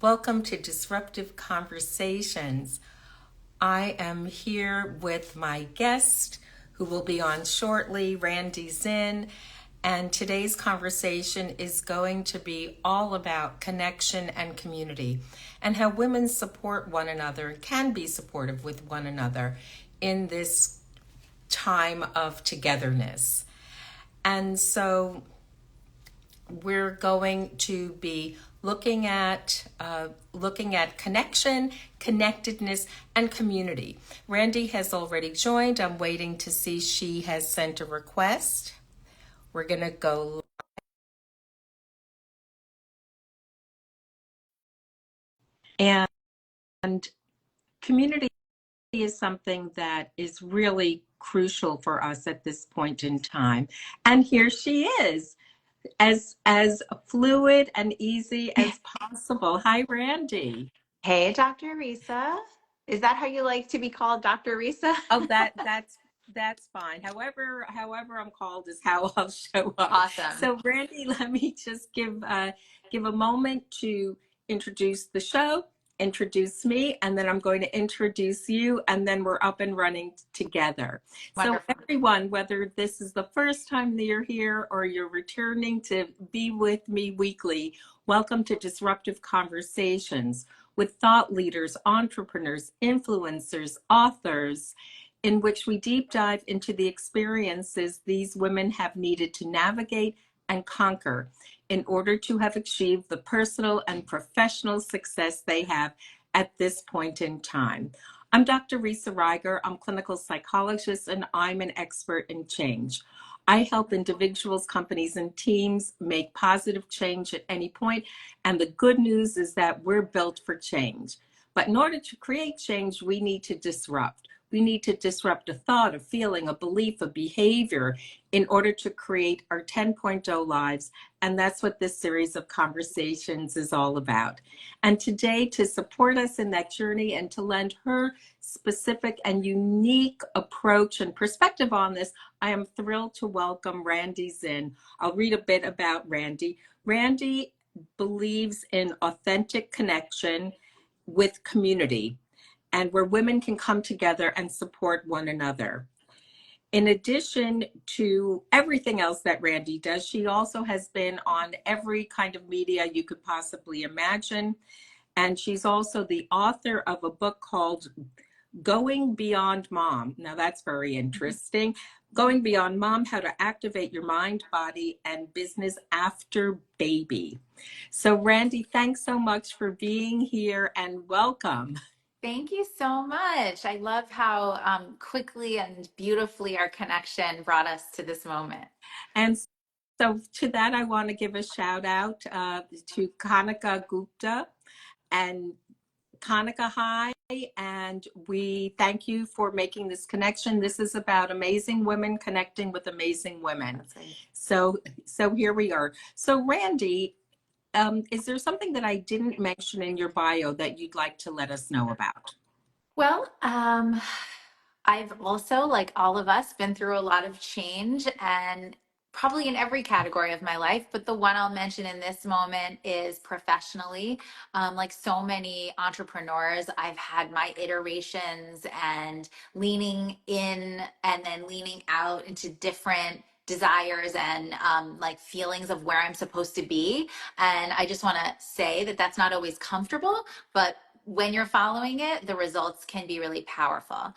Welcome to Disruptive Conversations. I am here with my guest who will be on shortly, Randi Zinn, and today's conversation is going to be all about connection and community and how women support one another and can be supportive with one another in this time of togetherness. And so we're going to be looking at connection, connectedness, and community. Randi has already joined. I'm waiting to see she has sent a request. We're going to go. And community is something that is really crucial for us at this point in time. And here she is, as fluid and easy as possible. Hi, Randi. Hey, Dr. Risa. Is that how you like to be called, Dr. Risa? Oh, that's fine. However I'm called is how I'll show up. Awesome. So, Randy, let me just give a moment to introduce the show, introduce me, and then I'm going to introduce you, and then we're up and running together. So, Wonderful. everyone, whether this is the first time that you're here or you're returning to be with me weekly, welcome to Disruptive Conversations with thought leaders, entrepreneurs, influencers, authors, in which we deep dive into the experiences these women have needed to navigate and conquer in order to have achieved the personal and professional success they have at this point in time. I'm Dr. Risa Reiger. I'm clinical psychologist, and I'm an expert in change. I help individuals, companies, and teams make positive change at any point. And the good news is that we're built for change. But in order to create change, we need to disrupt. We need to disrupt a thought, a feeling, a belief, a behavior in order to create our 10.0 lives. And that's what this series of conversations is all about. And today, to support us in that journey and to lend her specific and unique approach and perspective on this, I am thrilled to welcome Randi Zinn. I'll read a bit about Randi. Randi believes in authentic connection with community and where women can come together and support one another. In addition to everything else that Randi does, she also has been on every kind of media you could possibly imagine. And she's also the author of a book called Going Beyond Mom. Now that's very interesting. Going Beyond Mom, How to Activate Your Mind, Body, and Business After Baby. So Randi, thanks so much for being here and welcome. Thank you so much. I love how quickly and beautifully our connection brought us to this moment. And so to that, I want to give a shout out to Kanika Gupta and Kanika, hi, and we thank you for making this connection. This is about amazing women connecting with amazing women. Right. So here we are. So Randi, is there something that I didn't mention in your bio that you'd like to let us know about? Well, I've also, like all of us, been through a lot of change and probably in every category of my life. But the one I'll mention in this moment is professionally. Like so many entrepreneurs, I've had my iterations and leaning in and then leaning out into different desires and like feelings of where I'm supposed to be. And I just want to say that that's not always comfortable, but when you're following it, the results can be really powerful.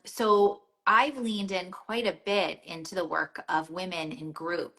So I've leaned in quite a bit into the work of women in group.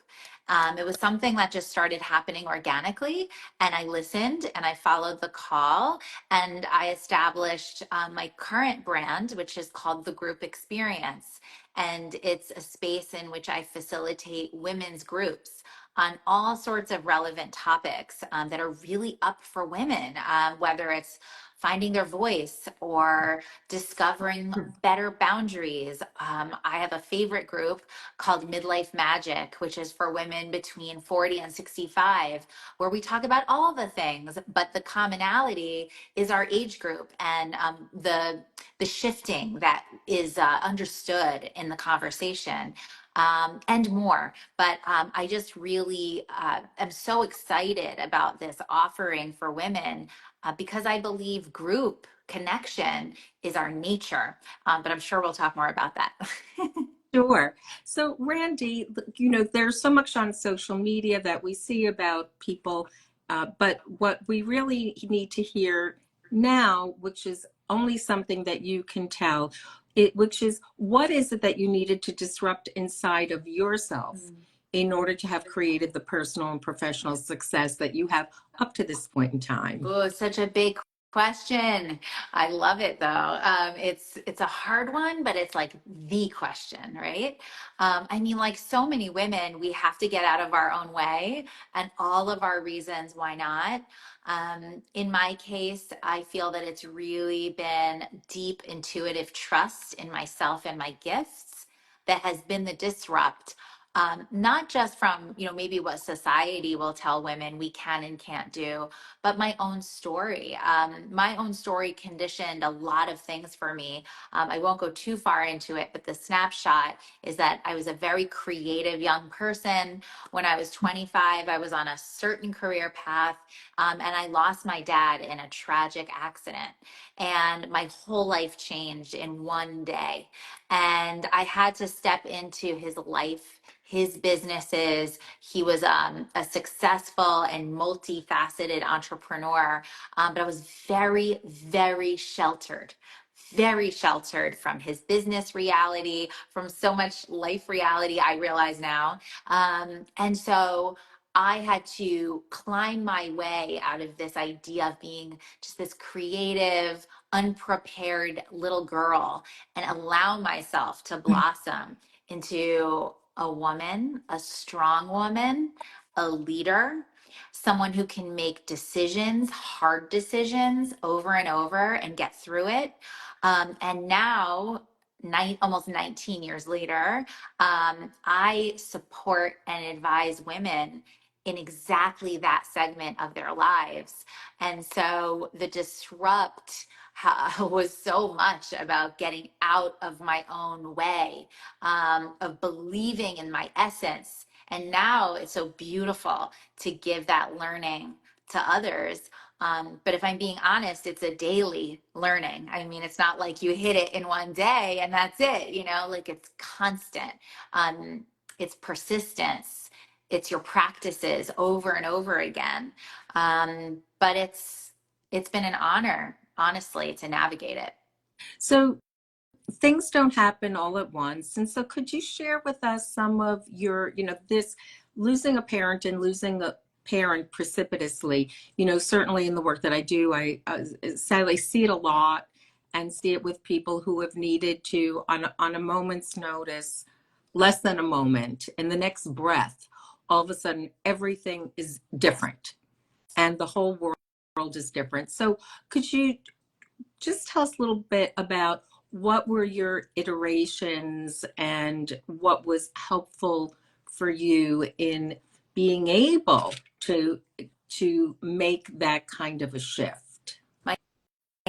It was something that just started happening organically, and I listened and I followed the call, and I established my current brand, which is called the Group Experience. And it's a space in which I facilitate women's groups on all sorts of relevant topics that are really up for women, whether it's finding their voice or discovering better boundaries. I have a favorite group called Midlife Magic, which is for women between 40 and 65, where we talk about all the things, but the commonality is our age group and the shifting that is understood in the conversation. and more. But I just really am so excited about this offering for women because I believe group connection is our nature. But I'm sure we'll talk more about that. Sure. So, Randy, there's so much on social media that we see about people, but what we really need to hear now, which is only something that you can tell, which is what is it that you needed to disrupt inside of yourself in order to have created the personal and professional success that you have up to this point in time? Oh, such a big question. I love it though. It's a hard one, but it's like the question, right? I mean, like so many women, we have to get out of our own way, and all of our reasons why not. In my case, I feel that it's really been deep intuitive trust in myself and my gifts that has been the disrupt. Not just from, maybe what society will tell women we can and can't do, but my own story. My own story conditioned a lot of things for me. I won't go too far into it, but the snapshot is that I was a very creative young person. When I was 25, I was on a certain career path, and I lost my dad in a tragic accident. And my whole life changed in one day. And I had to step into his life, his businesses. He was a successful and multifaceted entrepreneur, but I was very, very sheltered from his business reality, from so much life reality, I realize now. And so I had to climb my way out of this idea of being just this creative, unprepared little girl and allow myself to blossom into a woman, a strong woman, a leader, someone who can make decisions, hard decisions over and over and get through it. And now, almost 19 years later, I support and advise women in exactly that segment of their lives. And so the disrupt was so much about getting out of my own way, of believing in my essence. And now it's so beautiful to give that learning to others. But if I'm being honest, it's a daily learning. I mean, it's not like you hit it in one day and that's it, like it's constant. It's persistence. It's your practices over and over again. But it's been an honor, honestly, to navigate it. So, things don't happen all at once. And so could you share with us some of your, this losing a parent and losing a parent precipitously, certainly in the work that I do, I sadly see it a lot and see it with people who have needed to, on a moment's notice, less than a moment, in the next breath, all of a sudden everything is different and the whole world is different. So could you just tell us a little bit about what were your iterations and what was helpful for you in being able to make that kind of a shift? My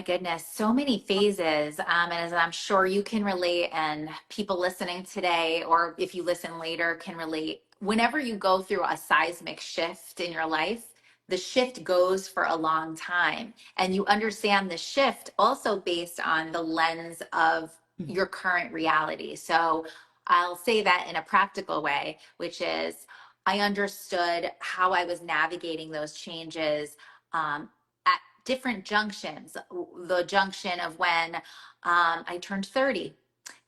goodness, so many phases. And as I'm sure you can relate, and people listening today, or if you listen later, can relate. Whenever you go through a seismic shift in your life, the shift goes for a long time. And you understand the shift also based on the lens of your current reality. So I'll say that in a practical way, which is I understood how I was navigating those changes. At different junctions, the junction of when I turned 30,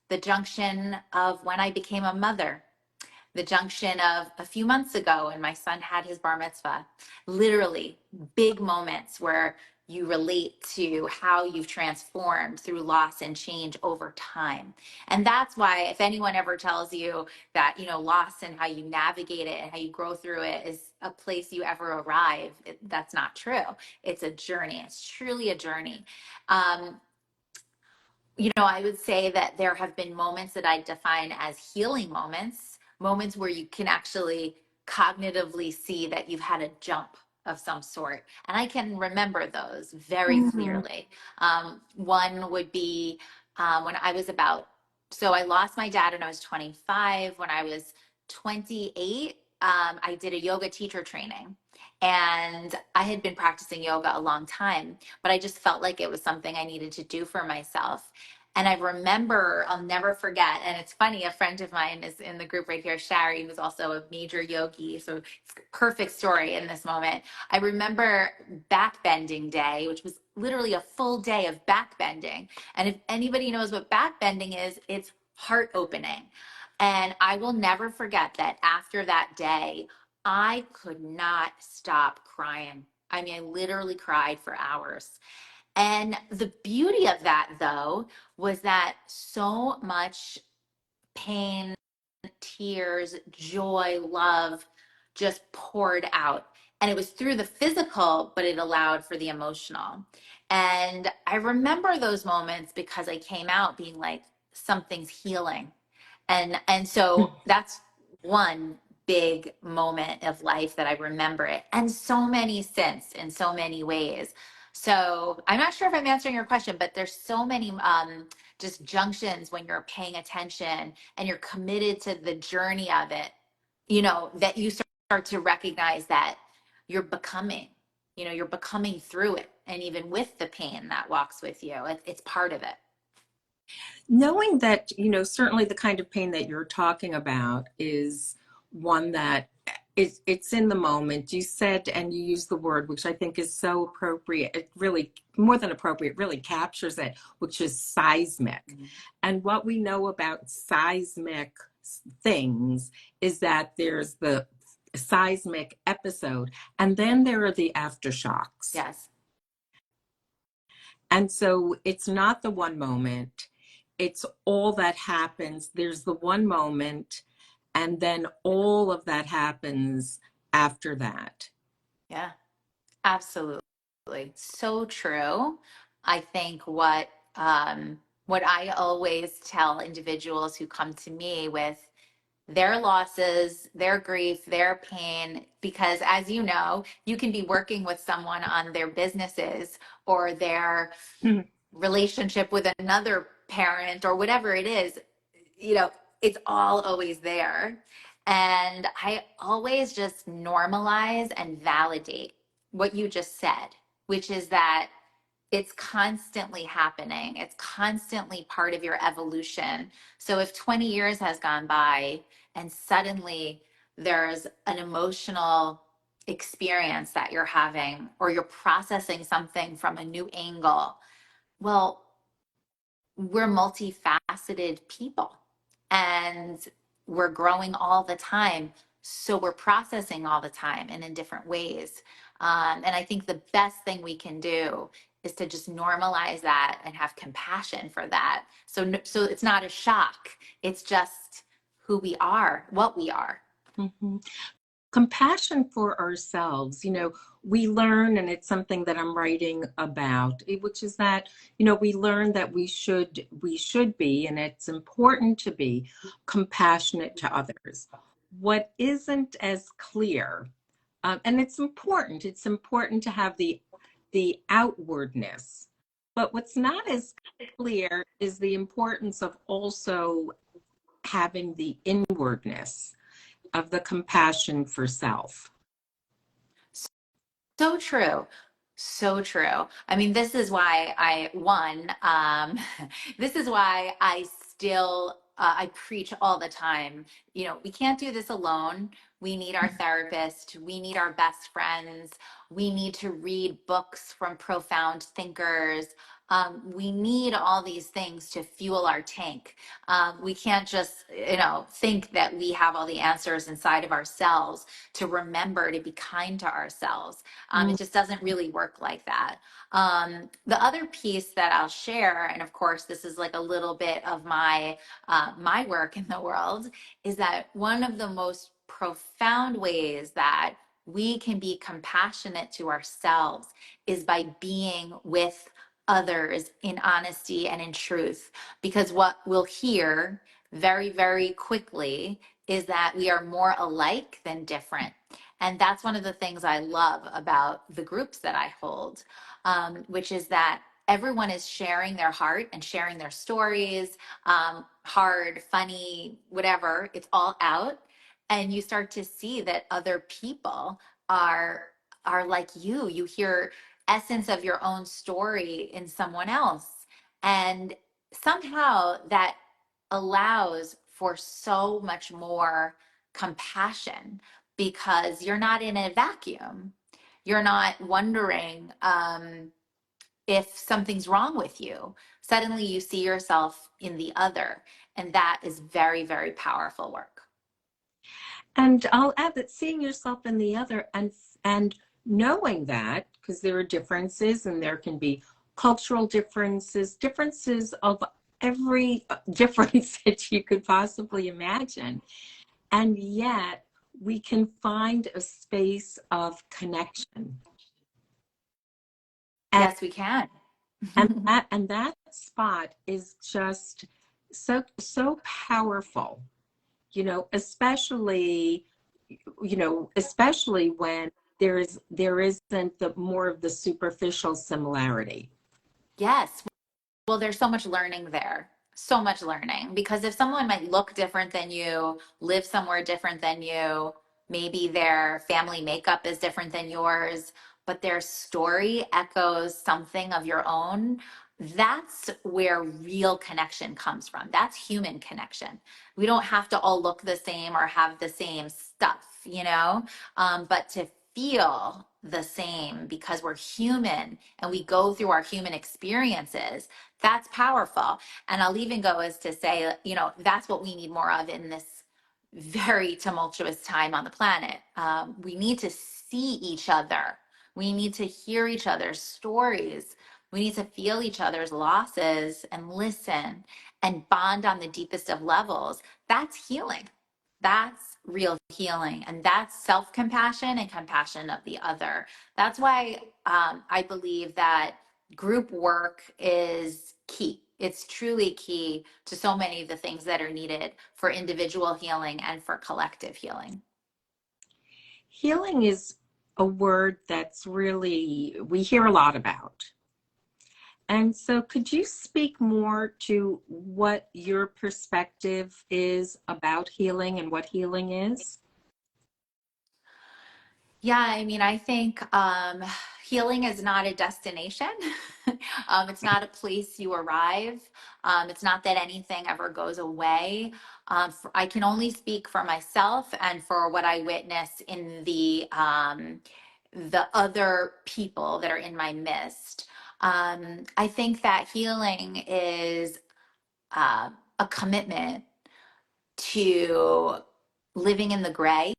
the junction of when I became a mother, the junction of a few months ago when my son had his bar mitzvah. Literally big moments where you relate to how you've transformed through loss and change over time. And that's why if anyone ever tells you that, loss and how you navigate it and how you grow through it is a place you ever arrive, that's not true. It's a journey. It's truly a journey. I would say that there have been moments that I define as healing moments, moments where you can actually cognitively see that you've had a jump of some sort. And I can remember those very Mhm. clearly. One would be when I was about So I lost my dad when I was 25. When I was 28, I did a yoga teacher training. And I had been practicing yoga a long time, but I just felt like it was something I needed to do for myself. And I remember, I'll never forget, and it's funny, a friend of mine is in the group right here, Shari, who's also a major yogi. So it's a perfect story in this moment. I remember backbending day, which was literally a full day of backbending. And if anybody knows what backbending is, it's heart opening. And I will never forget that after that day, I could not stop crying. I mean, I literally cried for hours. And the beauty of that, though, was that so much pain, tears, joy, love just poured out. And it was through the physical, but it allowed for the emotional. And I remember those moments because I came out being like, something's healing. And so that's one big moment of life that I remember it. And so many since in so many ways. So I'm not sure if I'm answering your question, but there's so many just junctions when you're paying attention and you're committed to the journey of it, that you start to recognize that you're becoming, you're becoming through it. And even with the pain that walks with you, it's part of it. Knowing that, certainly the kind of pain that you're talking about is one that it's in the moment. You said, and you used the word, which I think is so appropriate. It really, more than appropriate, really captures it, which is seismic. Mm-hmm. And what we know about seismic things is that there's the seismic episode, and then there are the aftershocks. Yes. And so it's not the one moment, it's all that happens. There's the one moment, and then all of that happens after that. Yeah, absolutely. So true. I think what I always tell individuals who come to me with their losses, their grief, their pain, because as you know, you can be working with someone on their businesses or their relationship with another parent or whatever it is, it's all always there. And I always just normalize and validate what you just said, which is that it's constantly happening. It's constantly part of your evolution. So if 20 years has gone by and suddenly there's an emotional experience that you're having, or you're processing something from a new angle, well, we're multifaceted people and we're growing all the time. So we're processing all the time and in different ways. And I think the best thing we can do is to just normalize that and have compassion for that. So it's not a shock. It's just who we are, what we are. Mm-hmm. Compassion for ourselves, we learn, and it's something that I'm writing about, which is that, we learn that we should be, and it's important to be compassionate to others. What isn't as clear, and it's important to have the outwardness, but what's not as clear is the importance of also having the inwardness of the compassion for self. So true. So true. I mean, this is why this is why I still, I preach all the time. We can't do this alone. We need our therapist. We need our best friends. We need to read books from profound thinkers. We need all these things to fuel our tank. We can't just, think that we have all the answers inside of ourselves to remember to be kind to ourselves. It just doesn't really work like that. The other piece that I'll share, and of course, this is like a little bit of my work in the world, is that one of the most profound ways that we can be compassionate to ourselves is by being with others in honesty and in truth. Because what we'll hear very, very quickly is that we are more alike than different. And that's one of the things I love about the groups that I hold, which is that everyone is sharing their heart and sharing their stories, hard, funny, whatever, it's all out. And you start to see that other people are are like you hear essence of your own story in someone else, and somehow that allows for so much more compassion, because you're not in a vacuum. You're not wondering if something's wrong with you. Suddenly you see yourself in the other. And that is very, very powerful work. And I'll add that seeing yourself in the other, and knowing that, because there are differences and there can be cultural differences, differences of every difference that you could possibly imagine. And yet we can find a space of connection. And Yes, we can. and that spot is just so powerful, especially when there isn't the more of the superficial similarity. Yes. Well, there's so much learning there. So much learning. Because if someone might look different than you, live somewhere different than you, maybe their family makeup is different than yours, but their story echoes something of your own, that's where real connection comes from. That's human connection. We don't have to all look the same or have the same stuff, but to feel the same because we're human and we go through our human experiences, that's powerful. And I'll even go as to say, that's what we need more of in this very tumultuous time on the planet. We need to see each other. We need to hear each other's stories. We need to feel each other's losses and listen and bond on the deepest of levels. That's healing. That's real healing. And that's self compassion and compassion of the other. That's why I believe that group work is key. It's truly key to so many of the things that are needed for individual healing and for collective healing. Healing is a word that's really we hear a lot about. And so could you speak more to what your perspective is about healing and what healing is? Yeah, I mean, I think healing is not a destination. It's not a place you arrive. It's not that anything ever goes away. I can only speak for myself and for what I witness in the other people that are in my midst. I think that healing is a commitment to living in the gray,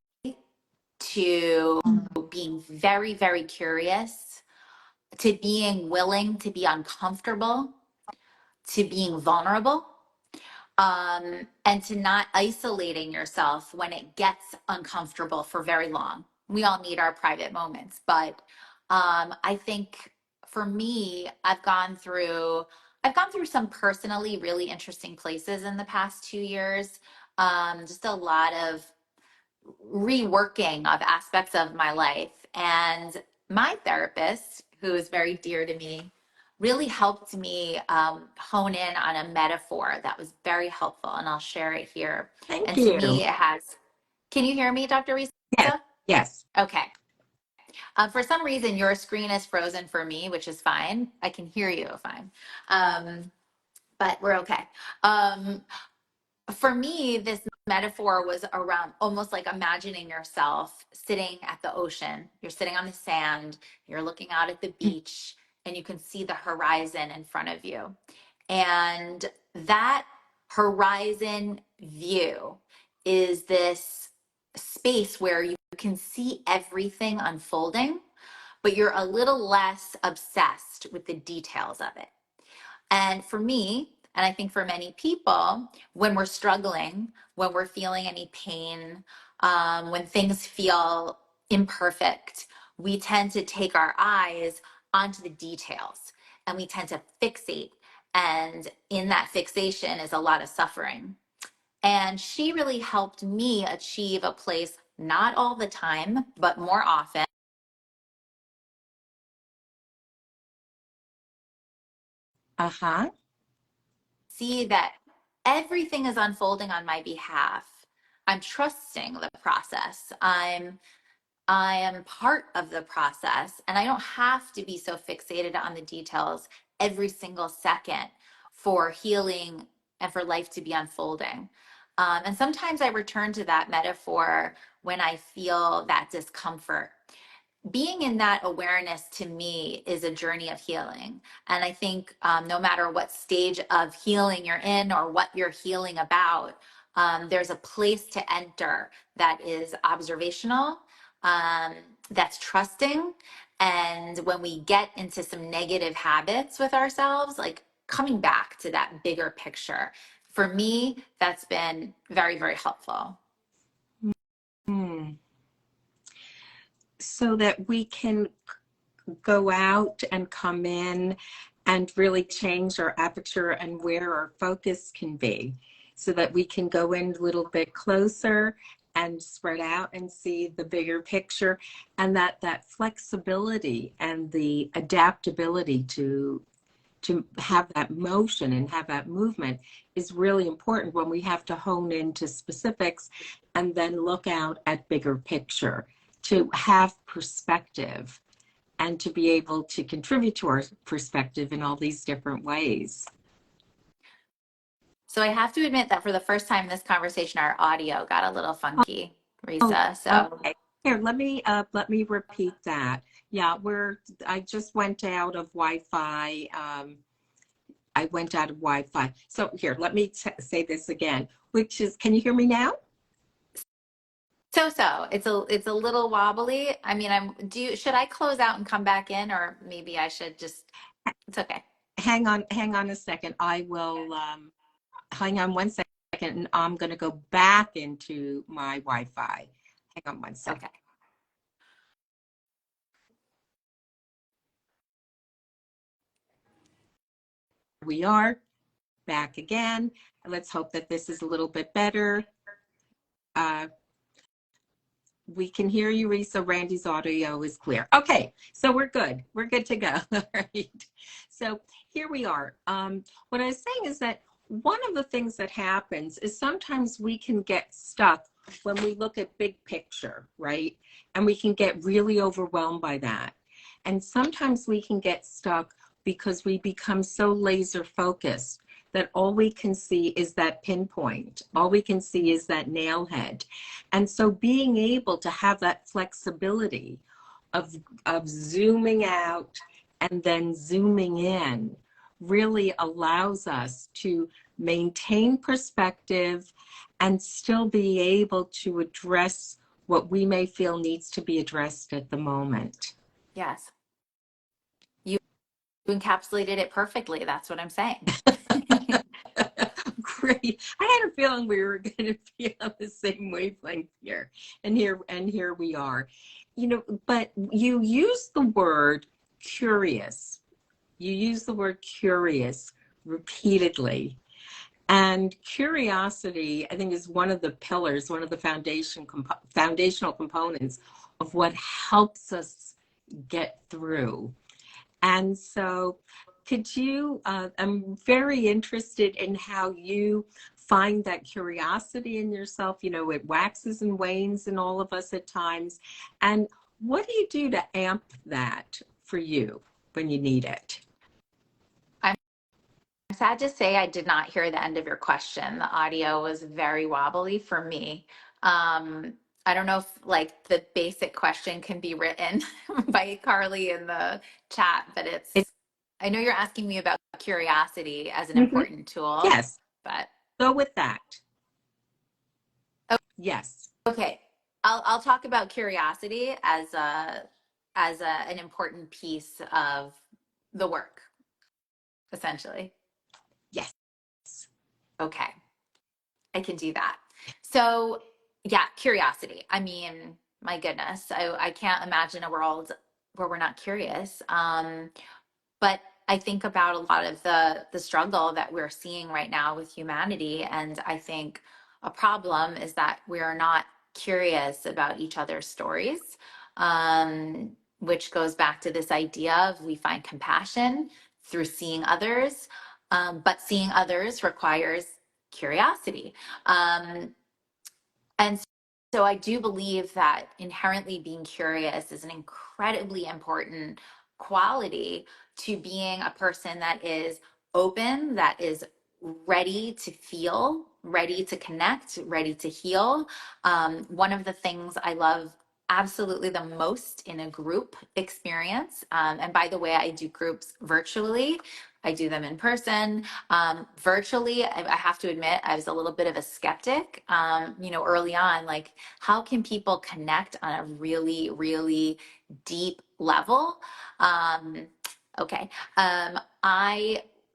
to being very, very curious, to being willing to be uncomfortable, to being vulnerable, and to not isolating yourself when it gets uncomfortable for very long. We all need our private moments, but I think for me, I've gone through some personally really interesting places in the past 2 years. Just a lot of reworking of aspects of my life. And my therapist, who is very dear to me, really helped me hone in on a metaphor that was very helpful. And I'll share it here. Thank And to you. me, it has, can you hear me, Dr. Yes, Risa? yes. Okay. For some reason, your screen is frozen for me, which is fine. I can hear you fine. But we're okay. Um, for me, this metaphor was around almost like imagining yourself sitting at the ocean. You're sitting on the sand, you're looking out at the beach, and you can see the horizon in front of you. And that horizon view is this space where you can see everything unfolding, but you're a little less obsessed with the details of it. And for me, and I think for many people, when we're struggling, when we're feeling any pain, when things feel imperfect, we tend to take our eyes onto the details and we tend to fixate. And in that fixation is a lot of suffering. And she really helped me achieve a place, not all the time, but more often Uh-huh. See that everything is unfolding on my behalf. I'm trusting the process. I am part of the process, and I don't have to be so fixated on the details every single second for healing and for life to be unfolding. And sometimes I return to that metaphor when I feel that discomfort. Being in that awareness to me is a journey of healing. And I think no matter what stage of healing you're in or what you're healing about, there's a place to enter that is observational, um, that's trusting. And when we get into some negative habits with ourselves, like coming back to that bigger picture, for me, that's been very, very helpful. Hmm. So that we can go out and come in and really change our aperture and where our focus can be, so that we can go in a little bit closer and spread out and see the bigger picture, and that flexibility and the adaptability to have that motion and have that movement is really important when we have to hone into specifics and then look out at bigger picture, to have perspective and to be able to contribute to our perspective in all these different ways. So I have to admit that for the first time in this conversation, our audio got a little funky, Oh, Risa. So, okay. Here, let me repeat that. Yeah, I just went out of Wi-Fi. I went out of Wi-Fi. So here, let me say this again, which is, can you hear me now? so it's a little wobbly. I mean, should I close out and come back in, or maybe I should just, it's okay. Hang on a second. I will, hang on one second, and I'm going to go back into my Wi-Fi. Hang on one second. Okay. We are back again. Let's hope that this is a little bit better. Uh, we can hear you, Risa. Randy's audio is clear. Okay, so we're good. We're good to go. All right. So here we are. What I was saying is that one of the things that happens is sometimes we can get stuck when we look at big picture, right? And we can get really overwhelmed by that. And sometimes we can get stuck because we become so laser focused that all we can see is that pinpoint. All we can see is that nail head. And so being able to have that flexibility of zooming out and then zooming in really allows us to maintain perspective and still be able to address what we may feel needs to be addressed at the moment. Yes. You encapsulated it perfectly. That's what I'm saying. Great. I had a feeling we were going to be on the same wavelength here. And here we are. But you use the word curious. You use the word curious repeatedly. And curiosity, I think, is one of the pillars, one of the foundational components of what helps us get through. And so I'm very interested in how you find that curiosity in yourself. It waxes and wanes in all of us at times. And what do you do to amp that for you when you need it? I'm sad to say I did not hear the end of your question. The audio was very wobbly for me. Um, I don't know if like the basic question can be written by Carly in the chat, but It, I know you're asking me about curiosity as an mhm. important tool, Yes, but go with that. Yes. okay. I'll talk about curiosity as an important piece of the work, essentially. Yes. Okay. I can do that. So, yeah, curiosity. I mean, my goodness, I can't imagine a world where we're not curious. But I think about a lot of the struggle that we're seeing right now with humanity, and I think a problem is that we are not curious about each other's stories, which goes back to this idea of we find compassion through seeing others, but seeing others requires curiosity. And so I do believe that inherently being curious is an incredibly important quality to being a person that is open, that is ready to feel, ready to connect, ready to heal. One of the things I love absolutely the most in a group experience, and by the way, I do groups virtually. I do them in person. Virtually, I have to admit, I was a little bit of a skeptic, early on, like how can people connect on a really, really deep level? Um, okay.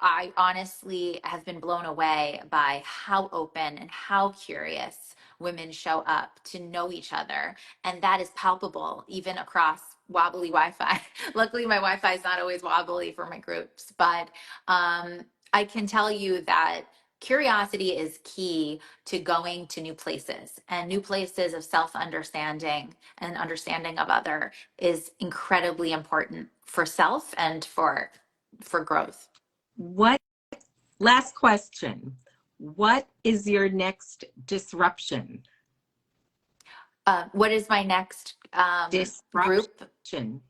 I honestly have been blown away by how open and how curious women show up to know each other. And that is palpable even across wobbly Wi-Fi. Luckily, my Wi-Fi is not always wobbly for my groups, but I can tell you that curiosity is key to going to new places, and new places of self-understanding and understanding of other is incredibly important for self and for growth. What, last question. What is your next disruption? What is my next group Disruption.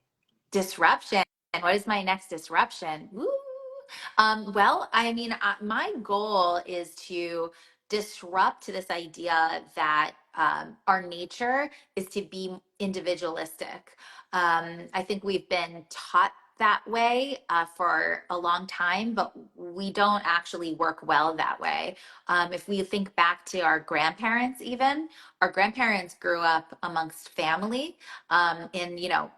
disruption? And what is my next disruption? Woo! Well, I mean, my goal is to disrupt this idea that our nature is to be individualistic. I think we've been taught that way for a long time, but we don't actually work well that way. If we think back to our grandparents, even our grandparents grew up amongst family in,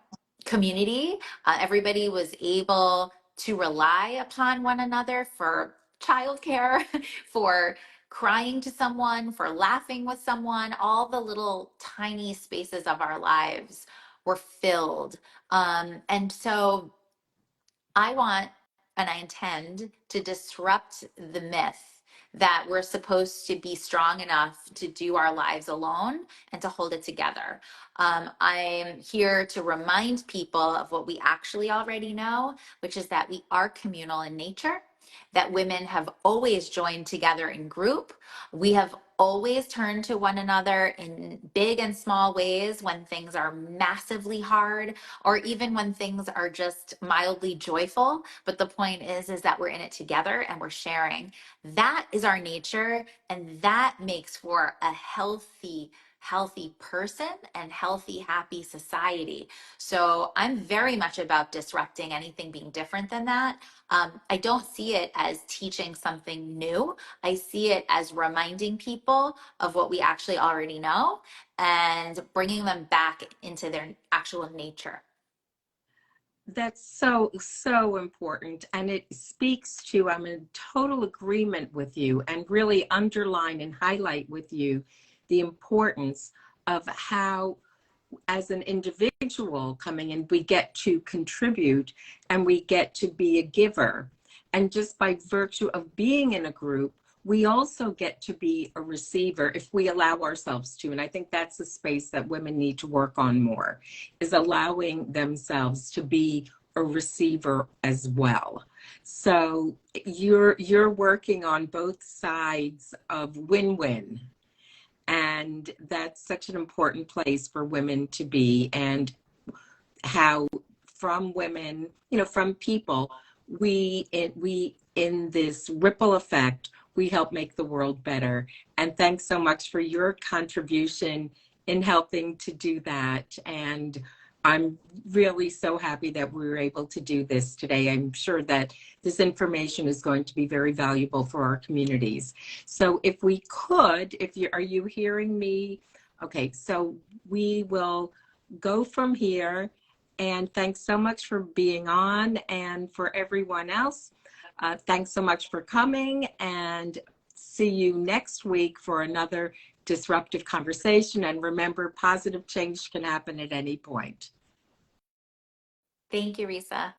community. Everybody was able to rely upon one another for childcare, for crying to someone, for laughing with someone. All the little tiny spaces of our lives were filled. And so I want and I intend to disrupt the myth that we're supposed to be strong enough to do our lives alone and to hold it together. I'm here to remind people of what we actually already know, which is that we are communal in nature, that women have always joined together in group. We have always turned to one another in big and small ways when things are massively hard, or even when things are just mildly joyful. But the point is that we're in it together and we're sharing. That is our nature, and that makes for a healthy person and healthy, happy society. So I'm very much about disrupting anything being different than that. I don't see it as teaching something new. I see it as reminding people of what we actually already know and bringing them back into their actual nature. That's so, so important. And it speaks to, I'm in total agreement with you, and really underline and highlight with you the importance of how, as an individual coming in, we get to contribute and we get to be a giver. And just by virtue of being in a group, we also get to be a receiver if we allow ourselves to. And I think that's the space that women need to work on more, is allowing themselves to be a receiver as well. So you're working on both sides of win-win. And that's such an important place for women to be, and how from women, from people, we in this ripple effect, we help make the world better. And thanks so much for your contribution in helping to do that. And I'm really so happy that we were able to do this today. I'm sure that this information is going to be very valuable for our communities. So if we could, are you hearing me? Okay, so we will go from here. And thanks so much for being on, and for everyone else, thanks so much for coming, and see you next week for another disruptive conversation. And remember, positive change can happen at any point. Thank you, Risa.